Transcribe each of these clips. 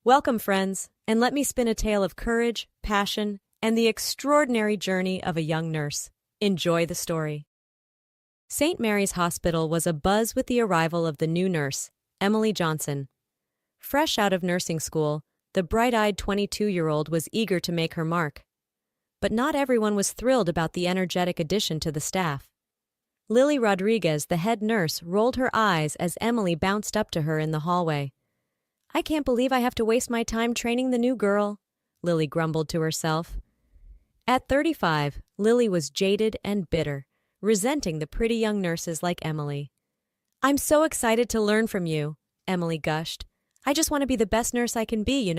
Welcome, friends, and let me spin a tale of courage, passion, and the extraordinary journey of a young nurse. Enjoy the story. St. Mary's Hospital was abuzz with the arrival of the new nurse, Emily Johnson. Fresh out of nursing school, the bright-eyed 22-year-old was eager to make her mark. But not everyone was thrilled about the energetic addition to the staff. Lily Rodriguez, the head nurse, rolled her eyes as Emily bounced up to her in the hallway. "I can't believe I have to waste my time training the new girl," Lily grumbled to herself. At 35, Lily was jaded and bitter, resenting the pretty young nurses like Emily. "I'm so excited to learn from you," Emily gushed. "I just want to be the best nurse I can be,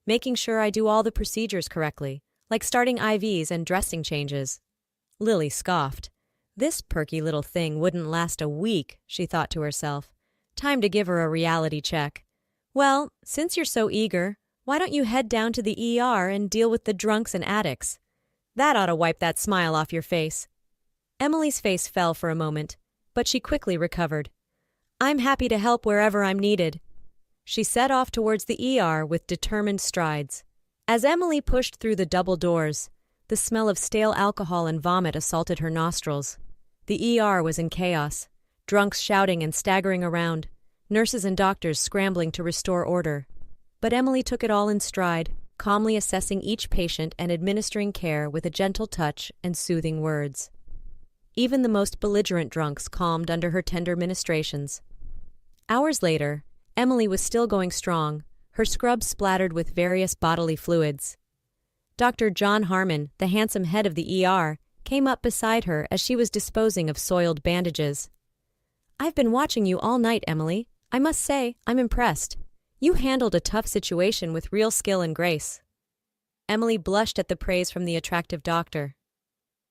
making sure I do all the procedures correctly, like starting IVs and dressing changes." Lily scoffed. This perky little thing wouldn't last a week, she thought to herself. Time to give her a reality check. "Well, since you're so eager, why don't you head down to the ER and deal with the drunks and addicts? That ought to wipe that smile off your face." Emily's face fell for a moment, but she quickly recovered. "I'm happy to help wherever I'm needed." She set off towards the ER with determined strides. As Emily pushed through the double doors, the smell of stale alcohol and vomit assaulted her nostrils. The ER was in chaos, drunks shouting and staggering around, nurses and doctors scrambling to restore order. But Emily took it all in stride, calmly assessing each patient and administering care with a gentle touch and soothing words. Even the most belligerent drunks calmed under her tender ministrations. Hours later, Emily was still going strong, her scrub splattered with various bodily fluids. Dr. John Harmon, the handsome head of the ER, came up beside her as she was disposing of soiled bandages. "I've been watching you all night, Emily. I must say, I'm impressed. You handled a tough situation with real skill and grace." Emily blushed at the praise from the attractive doctor.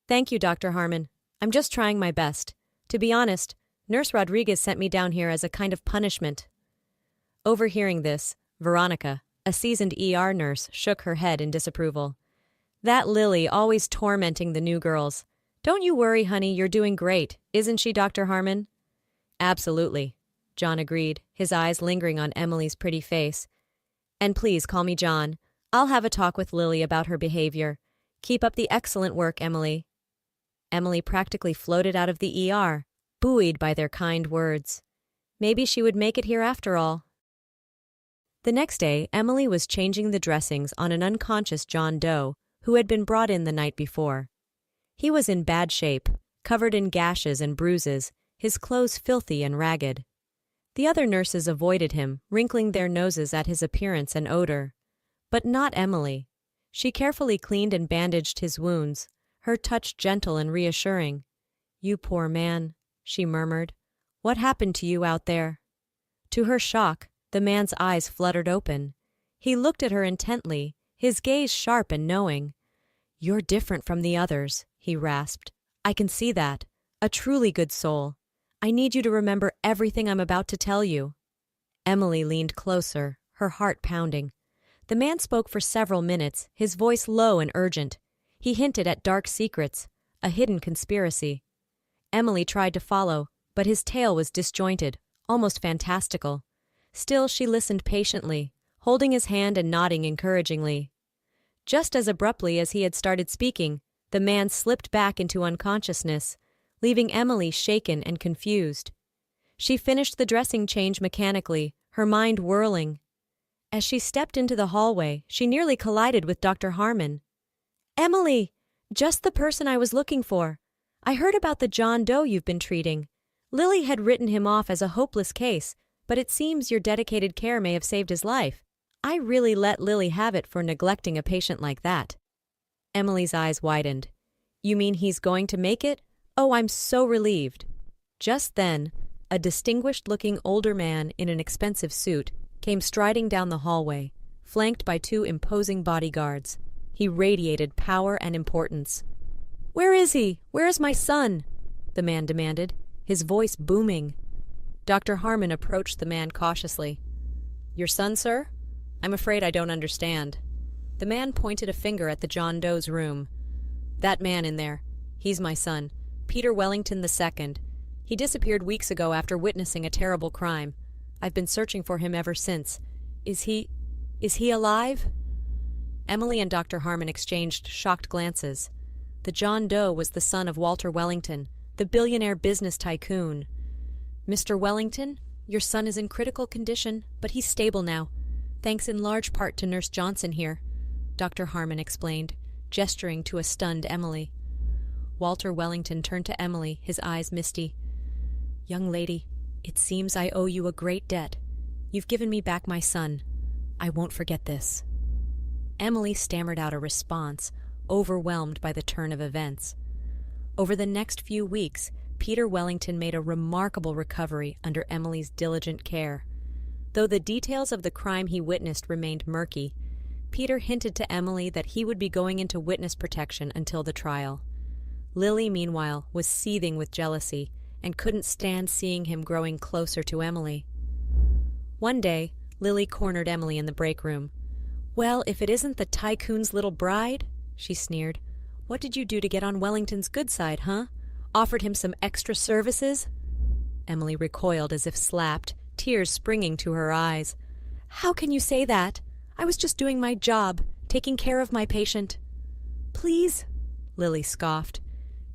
"Thank you, Dr. Harmon. I'm just trying my best. To be honest, Nurse Rodriguez sent me down here as a kind of punishment." Overhearing this, Veronica, a seasoned ER nurse, shook her head in disapproval. "That Lily always tormenting the new girls. Don't you worry, honey, you're doing great, isn't she, Dr. Harmon?" "Absolutely," John agreed, his eyes lingering on Emily's pretty face. "And please call me John. I'll have a talk with Lily about her behavior. Keep up the excellent work, Emily." Emily practically floated out of the ER, buoyed by their kind words. Maybe she would make it here after all. The next day, Emily was changing the dressings on an unconscious John Doe who had been brought in the night before. He was in bad shape, covered in gashes and bruises, his clothes filthy and ragged. The other nurses avoided him, wrinkling their noses at his appearance and odor. But not Emily. She carefully cleaned and bandaged his wounds, her touch gentle and reassuring. "You poor man," she murmured. "What happened to you out there?" To her shock, the man's eyes fluttered open. He looked at her intently, his gaze sharp and knowing. "You're different from the others," he rasped. "I can see that. A truly good soul. I need you to remember everything I'm about to tell you." Emily leaned closer, her heart pounding. The man spoke for several minutes, his voice low and urgent. He hinted at dark secrets, a hidden conspiracy. Emily tried to follow, but his tale was disjointed, almost fantastical. Still, she listened patiently, holding his hand and nodding encouragingly. Just as abruptly as he had started speaking, the man slipped back into unconsciousness, leaving Emily shaken and confused. She finished the dressing change mechanically, her mind whirling. As she stepped into the hallway, she nearly collided with Dr. Harmon. "Emily! Just the person I was looking for. I heard about the John Doe you've been treating. Lily had written him off as a hopeless case, but it seems your dedicated care may have saved his life. I really let Lily have it for neglecting a patient like that." Emily's eyes widened. "You mean he's going to make it? Oh, I'm so relieved." Just then, a distinguished-looking older man in an expensive suit came striding down the hallway, flanked by two imposing bodyguards. He radiated power and importance. "Where is he? Where is my son?" the man demanded, his voice booming. Dr. Harmon approached the man cautiously. "Your son, sir? I'm afraid I don't understand." The man pointed a finger at the John Doe's room. "That man in there. He's my son, Peter Wellington II. He disappeared weeks ago after witnessing a terrible crime. I've been searching for him ever since. Is he..." Is he alive?" Emily and Dr. Harmon exchanged shocked glances. The John Doe was the son of Walter Wellington, the billionaire business tycoon. "Mr. Wellington, your son is in critical condition, but he's stable now, thanks in large part to Nurse Johnson here," Dr. Harmon explained, gesturing to a stunned Emily. Walter Wellington turned to Emily, his eyes misty. "Young lady, it seems I owe you a great debt. You've given me back my son. I won't forget this." Emily stammered out a response, overwhelmed by the turn of events. Over the next few weeks, Peter Wellington made a remarkable recovery under Emily's diligent care. Though the details of the crime he witnessed remained murky, Peter hinted to Emily that he would be going into witness protection until the trial. Lily, meanwhile, was seething with jealousy and couldn't stand seeing him growing closer to Emily. One day, Lily cornered Emily in the break room. "Well, if it isn't the tycoon's little bride," she sneered. "What did you do to get on Wellington's good side, huh? Offered him some extra services?" Emily recoiled as if slapped, tears springing to her eyes. "How can you say that? I was just doing my job, taking care of my patient." "Please?" Lily scoffed.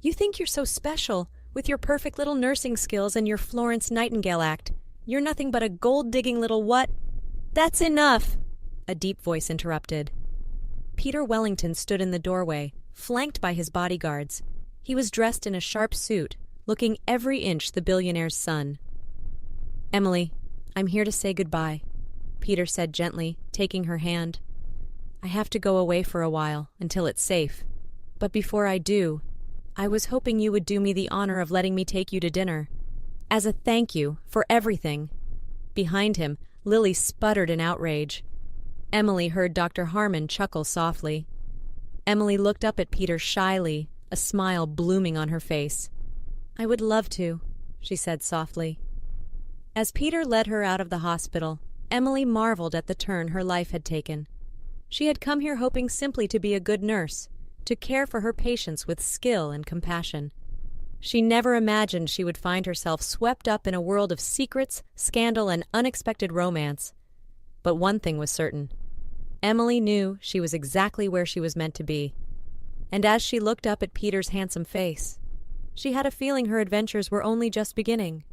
"You think you're so special, with your perfect little nursing skills and your Florence Nightingale act. You're nothing but a gold-digging little what—" "That's enough!" a deep voice interrupted. Peter Wellington stood in the doorway, flanked by his bodyguards. He was dressed in a sharp suit, looking every inch the billionaire's son. "Emily, I'm here to say goodbye," Peter said gently, taking her hand. "I have to go away for a while, until it's safe. But before I do, I was hoping you would do me the honor of letting me take you to dinner. As a thank you for everything." Behind him, Lily sputtered in outrage. Emily heard Dr. Harmon chuckle softly. Emily looked up at Peter shyly, a smile blooming on her face. "I would love to," she said softly. As Peter led her out of the hospital, Emily marveled at the turn her life had taken. She had come here hoping simply to be a good nurse, to care for her patients with skill and compassion. She never imagined she would find herself swept up in a world of secrets, scandal, and unexpected romance. But one thing was certain. Emily knew she was exactly where she was meant to be. And as she looked up at Peter's handsome face, she had a feeling her adventures were only just beginning.